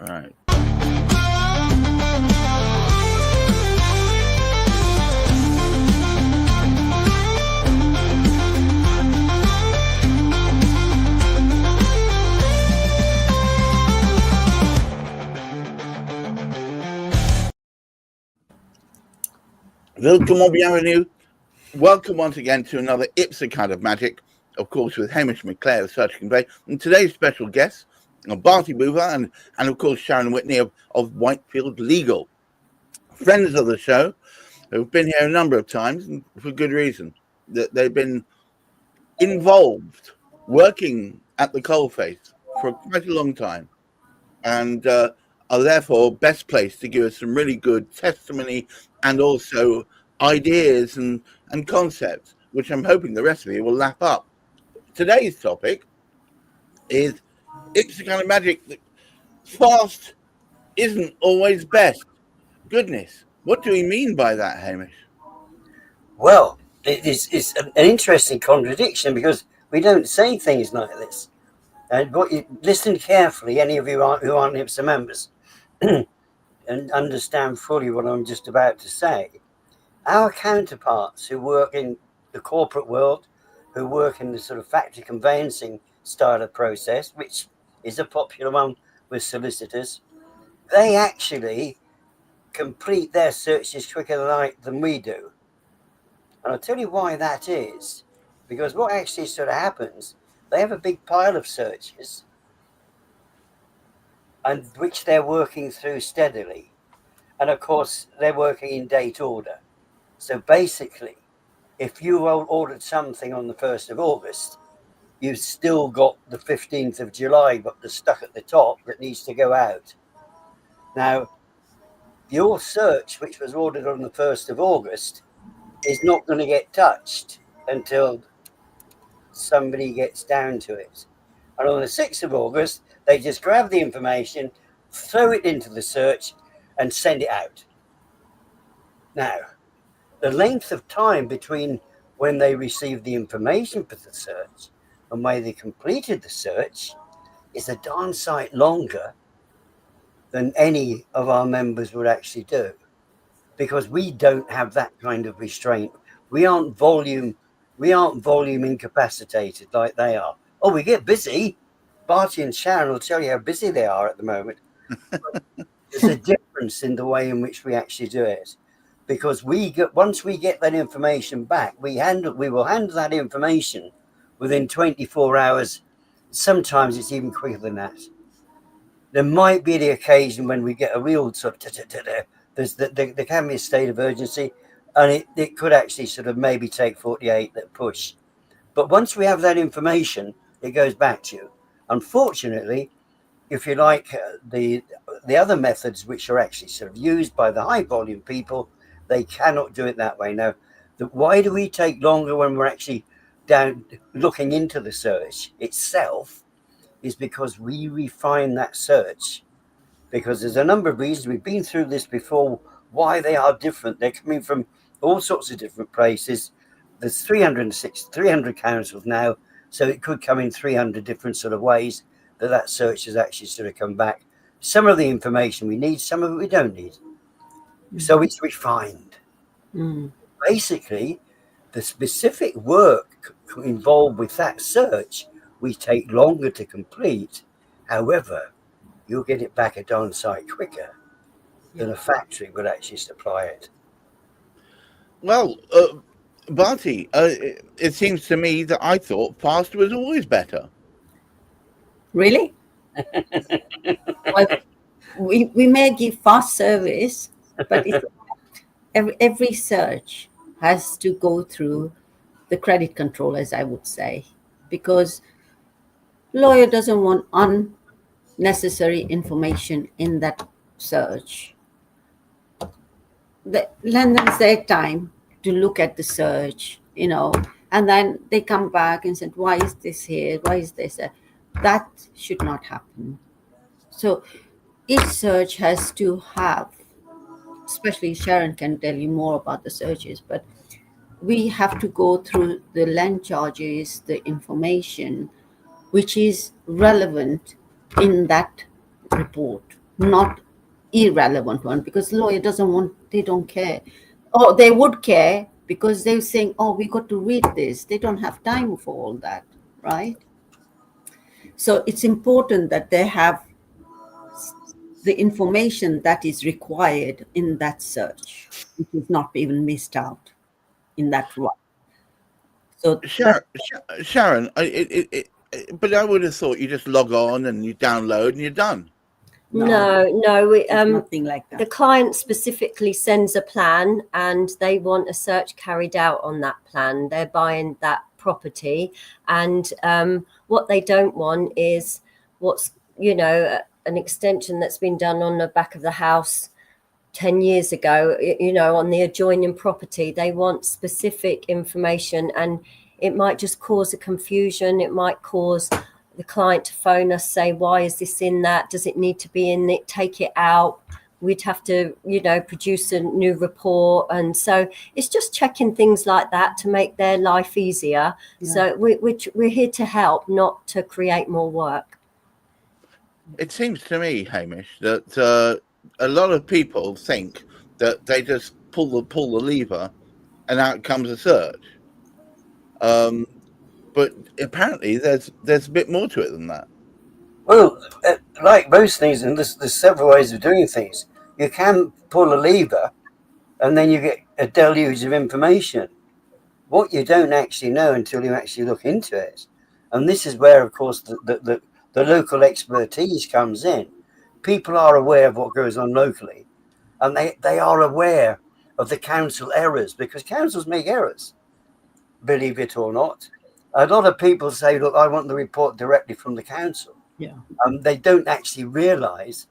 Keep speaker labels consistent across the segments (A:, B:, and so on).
A: Right. Welcome, bienvenue. Welcome once again to another IPSA kind of magic, of course, with Hamish McClare of Search Convey, and today's special guests are Barty Boover and of course Sharon Whitney of Whitefield Legal, friends of the show who've been here a number of times and for good reason. That they've been involved working at the coalface for quite a long time, and are therefore best placed to give us some really good testimony and also ideas and concepts, which I'm hoping the rest of you will lap up. Today's topic is it's the kind of magic that fast isn't always best. Goodness, what do we mean by that, Hamish?
B: Well, it's an interesting contradiction because we don't say things like this. And what you listen carefully, any of you who aren't IPSA members, and understand fully what I'm just about to say. Our counterparts who work in the corporate world, who work in the sort of factory conveyancing style of process, which is a popular one with solicitors, they actually complete their searches quicker than we do. And I'll tell you why that is. Because what actually sort of happens, they have a big pile of searches and which they're working through steadily. And of course, they're working in date order. So basically, if you ordered something on the 1st of August, you've still got the 15th of July, but the stuck at the top that needs to go out. Now, your search, which was ordered on the 1st of August, is not going to get touched until somebody gets down to it. And on the 6th of August, they just grab the information, throw it into the search, and send it out. Now, the length of time between when they received the information for the search and when they completed the search is a darn sight longer than any of our members would actually do, because we don't have that kind of restraint. We aren't volume incapacitated like they are. Oh, we get busy. Barty and Sharon will tell you how busy they are at the moment. There's a difference in the way in which we actually do it, because once we get that information back, we will handle that information within 24 hours. Sometimes it's even quicker than that. There might be the occasion when we get a real sort of there can be a state of urgency, and it could actually sort of maybe take 48 that push. But once we have that information, it goes back to you. Unfortunately, if you like, the other methods which are actually sort of used by the high volume people, they cannot do it that way. Now, why do we take longer when we're actually down looking into the search itself? Is because we refine that search. Because there's a number of reasons. We've been through this before, why they are different. They're coming from all sorts of different places. There's 300 councils now, so it could come in 300 different sort of ways that search has actually sort of come back. Some of the information we need, some of it we don't need. So it's refined. Basically, the specific work involved with that search, we take longer to complete. However, you'll get it back a darn sight quicker than a factory would actually supply it.
A: Well, Barty, it seems to me that I thought fast was always better.
C: Really? Well, we may give fast service, but every search has to go through the credit control, as I would say, because lawyer doesn't want unnecessary information in that search. Lend them their time to look at the search, and then they come back and say, why is this here? Why is this there? That should not happen. So each search has to have, especially Sharon can tell you more about the searches, but we have to go through the land charges, the information which is relevant in that report, not irrelevant one, because lawyer doesn't want, they don't care. Or they would care because they're saying, oh, we got to read this. They don't have time for all that, right? So it's important that they have the information that is required in that search, which is not even missed out in that one. So
A: Sharon, but I would have thought you just log on and you download and you're done.
D: No,
C: nothing like that.
D: The client specifically sends a plan and they want a search carried out on that plan. They're buying that property, and what they don't want is what's, an extension that's been done on the back of the house 10 years ago, on the adjoining property. They want specific information, and it might just cause a confusion. It might cause the client to phone us, say, why is this in that? Does it need to be in it? Take it out. We'd have to, produce a new report. And so it's just checking things like that to make their life easier. Yeah. So we're here to help, not to create more work.
A: It seems to me, Hamish, that a lot of people think that they just pull the lever and out comes a search. But apparently there's a bit more to it than that.
B: Well, like most things, and there's several ways of doing things. You can pull a lever and then you get a deluge of information. What you don't actually know until you actually look into it. And this is where, of course, the local expertise comes in. People are aware of what goes on locally, and they are aware of the council errors, because councils make errors, believe it or not. A lot of people say, look, I want the report directly from the council.
C: Yeah.
B: They don't actually realise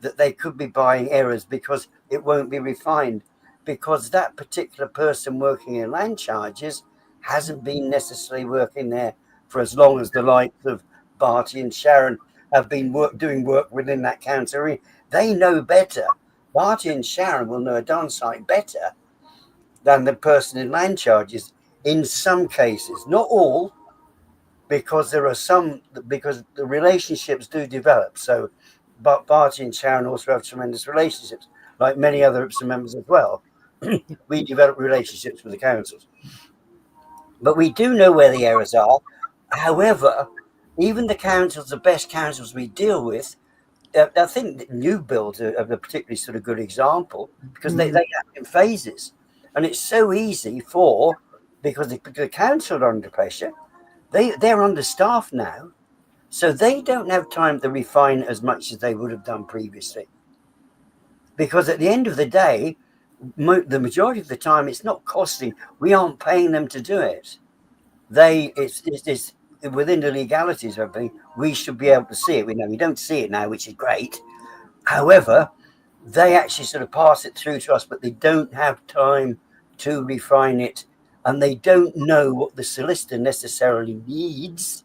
B: that they could be buying errors because it won't be refined, because that particular person working in land charges hasn't been necessarily working there for as long as the likes of Barty and Sharon have been doing work within that council. They know better. Barty and Sharon will know a darn sight better than the person in land charges in some cases, not all, because there are some, because the relationships do develop. So but Barty and Sharon also have tremendous relationships, like many other IPSA members as well. We develop relationships with the councils. But we do know where the errors are. However, even the councils, the best councils we deal with, I think that new builds are a particularly sort of good example, because they act in phases. And it's so easy because the council are under pressure. They're understaffed now, so they don't have time to refine as much as they would have done previously. Because at the end of the day, the majority of the time, it's not costing. We aren't paying them to do it. It's within the legalities of everything. We should be able to see it. We don't see it now, which is great. However, they actually sort of pass it through to us, but they don't have time to refine it, and they don't know what the solicitor necessarily needs.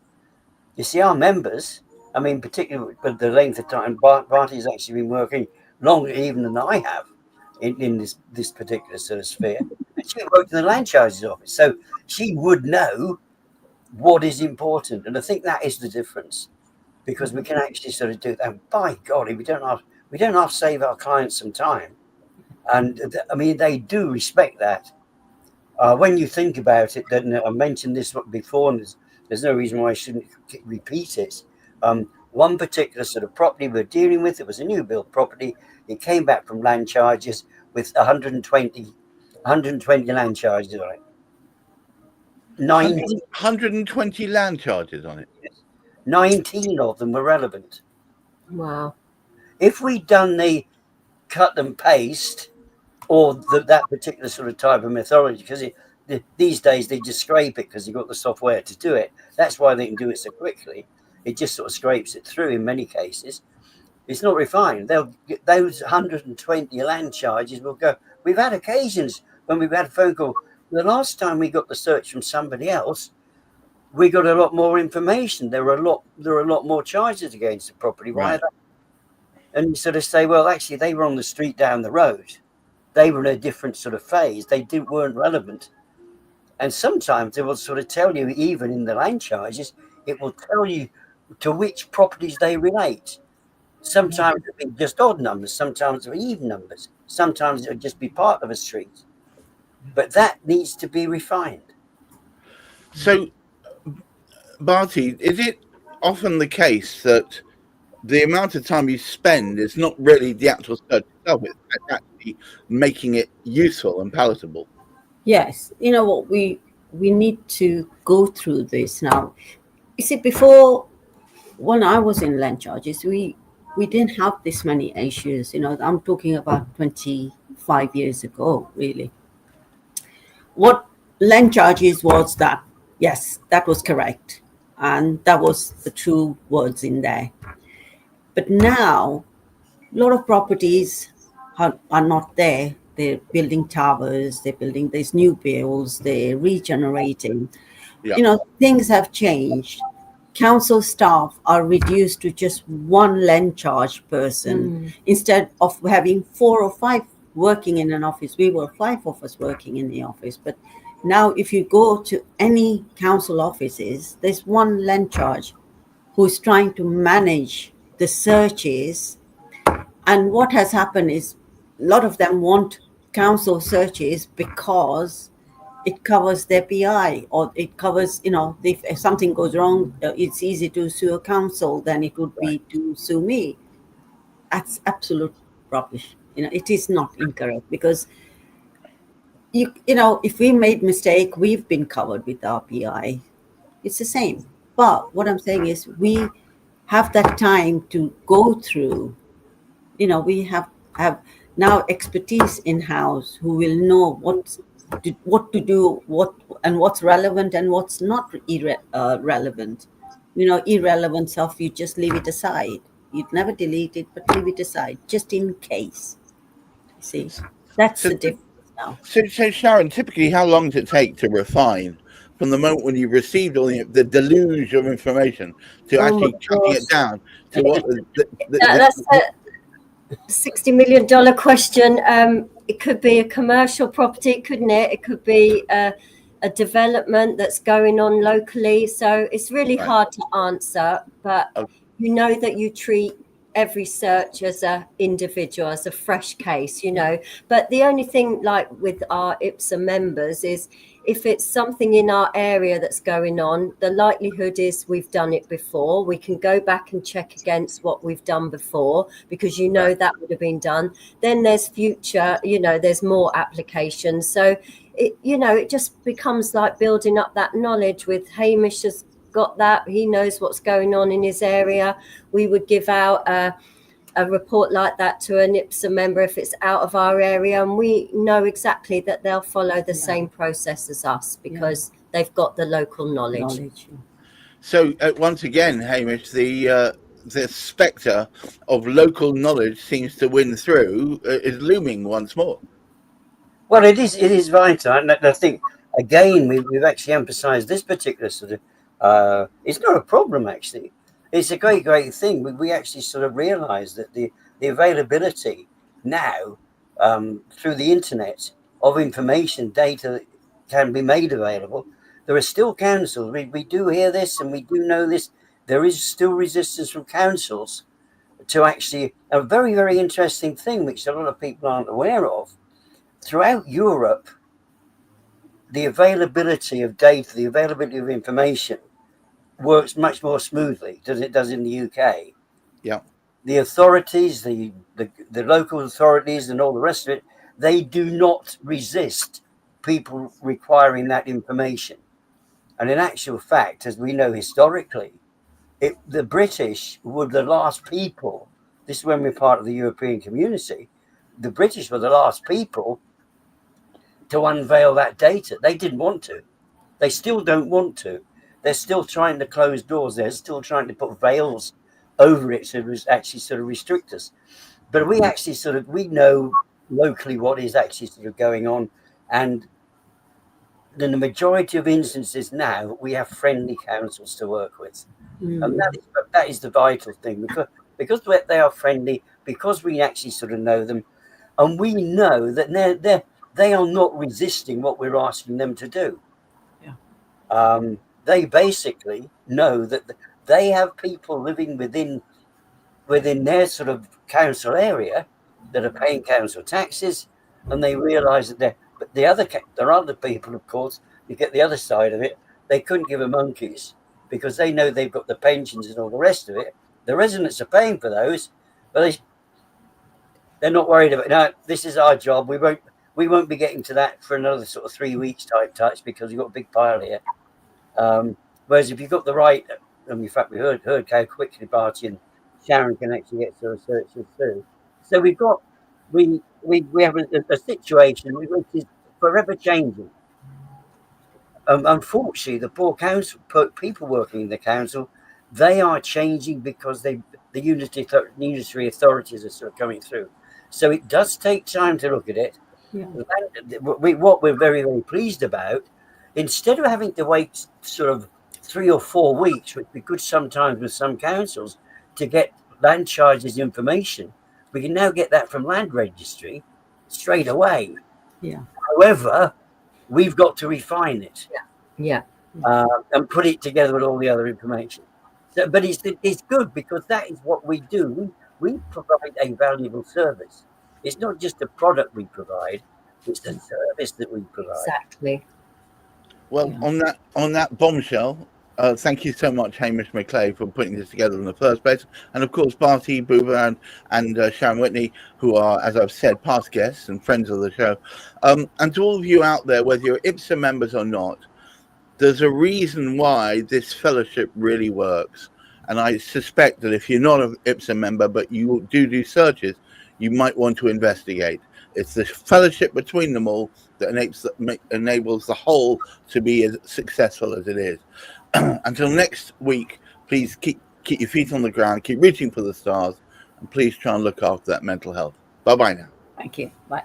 B: You see, our members, I mean, particularly with the length of time, Barty's actually been working longer even than I have in this particular sort of sphere. And she worked in the land charges office, so she would know what is important. And I think that is the difference, because we can actually sort of do that. And by golly, we don't have to save our clients some time. And I mean, they do respect that. When you think about it, then I mentioned this before, and there's no reason why I shouldn't repeat it. One particular sort of property we're dealing with, it was a new build property. It came back from land charges with 120 land charges on it.
A: 120 land charges on it.
B: 19 of them were relevant.
D: Wow.
B: If we'd done the cut and paste, or that particular sort of type of methodology, because these days they just scrape it because you've got the software to do it. That's why they can do it so quickly. It just sort of scrapes it through in many cases. It's not refined. They'll get those 120 land charges will go. We've had occasions when we've had a phone call. The last time we got the search from somebody else, we got a lot more information. There are a lot more charges against the property. Why are that? And you sort of say, well, actually, they were on the street down the road. They were in a different sort of phase. They weren't relevant. And sometimes they will sort of tell you, even in the land charges, it will tell you to which properties they relate. Sometimes it'll be just odd numbers, sometimes it'll be even numbers, sometimes it'll just be part of a street. But that needs to be refined.
A: So, Barty, is it often the case that the amount of time you spend is not really the actual search itself, it's actually making it useful and palatable?
C: Yes, you know what, we need to go through this now. You see, before, when I was in land charges, we didn't have this many issues. You know, I'm talking about 25 years ago, really. What land charges was that, yes, that was correct, and that was the true words in there. But now, a lot of properties are not there. They're building towers, they're building these new builds, they're regenerating.
A: Yeah.
C: You know, things have changed. Council staff are reduced to just one land charge person instead of having 4 or 5 working in an office. We were 5 of us working in the office, but now if you go to any council offices, there's one land charge who's trying to manage the searches. And what has happened is a lot of them want council searches because it covers their PI, or it covers, you know, if something goes wrong, it's easy to sue a council than it would be to sue me. That's absolute rubbish. You know, it is not incorrect, because you know, if we made mistake, we've been covered with our PI. It's the same. But what I'm saying is, we have that time to go through. You know, we have now expertise in house who will know what to do, what and what's relevant and what's not relevant. You know, irrelevant stuff, you just leave it aside. You'd never delete it, but leave it aside just in case. You see, that's
A: So,
C: the difference now.
A: so Sharon, typically, how long does it take to refine from the moment when you received all the deluge of information to
D: Oh my
A: actually cutting it
D: gosh.
A: down to what
D: That's a $60 million question. It could be a commercial property, couldn't it? It could be a development that's going on locally. So it's really
A: Right.
D: hard to answer, but
A: Okay.
D: you know that you treat every search as a individual, as a fresh case, you know. But the only thing, like with our IPSA members, is if it's something in our area that's going on, the likelihood is we've done it before. We can go back and check against what we've done before, because you know
A: Right.
D: that would have been done. Then there's future, you know, there's more applications. So it, you know, it just becomes like building up that knowledge. With Hamish has got that, he knows what's going on in his area. We would give out a report like that to an IPSA member if it's out of our area, and we know exactly that they'll follow the same process as us, because they've got the local knowledge.
A: So once again, Hamish, the spectre of local knowledge seems to win through, is looming once more.
B: Well, it is vital, and I think again we've actually emphasised this particular sort of. It's not a problem actually. It's a great thing. We actually sort of realise that the availability now through the internet of information, data that can be made available. There are still councils. We do hear this, and we do know this. There is still resistance from councils to actually a very interesting thing, which a lot of people aren't aware of. Throughout Europe, the availability of data, the availability of information works much more smoothly than it does in the UK.
A: Yeah.
B: The authorities, the local authorities and all the rest of it, they do not resist people requiring that information. And in actual fact, as we know historically, the British were the last people, this is when we're part of the European community, the British were the last people to unveil that data. They didn't want to. They still don't want to. They're still trying to close doors. They're still trying to put veils over it to actually sort of restrict us. But we actually we know locally what is actually sort of going on. And in the majority of instances now, we have friendly councils to work with. And that is the vital thing, because they are friendly, because we actually sort of know them, and we know that they are not resisting what we're asking them to do. They basically know that they have people living within within their sort of council area that are paying council taxes, and they realise that there are other people, of course. You get the other side of it. They couldn't give a monkeys because they know they've got the pensions and all the rest of it. The residents are paying for those, but they're not worried about it. No, this is our job. We won't be getting to that for another sort of 3 weeks type touch because you've got a big pile here. Whereas if you've got the right, and in fact we heard how quickly Barty and Sharon can actually get to researchers through. So we have a situation which is forever changing. Unfortunately, the poor people working in the council, they are changing because the unitary authorities are sort of coming through. So it does take time to look at it.
C: Yeah.
B: What we're very, very pleased about, instead of having to wait sort of 3 or 4 weeks, which would be good sometimes with some councils, to get land charges information, we can now get that from land registry straight away.
C: Yeah.
B: However, we've got to refine it.
D: Yeah.
B: And put it together with all the other information. So, but it's good because that is what we do. We provide a valuable service. It's not just a product we provide; it's the service that we provide.
D: Exactly.
A: Well, on that bombshell, thank you so much, Hamish McClay, for putting this together in the first place, and of course, Barty Boover and Sharon Whitney, who are, as I've said, past guests and friends of the show. And to all of you out there, whether you're IPSA members or not, there's a reason why this fellowship really works. And I suspect that if you're not an IPSA member, but you do searches, you might want to investigate. It's the fellowship between them all that enables the whole to be as successful as it is. Until next week, please keep your feet on the ground, keep reaching for the stars, and please try and look after that mental health. Bye-bye now.
C: Thank you. Bye.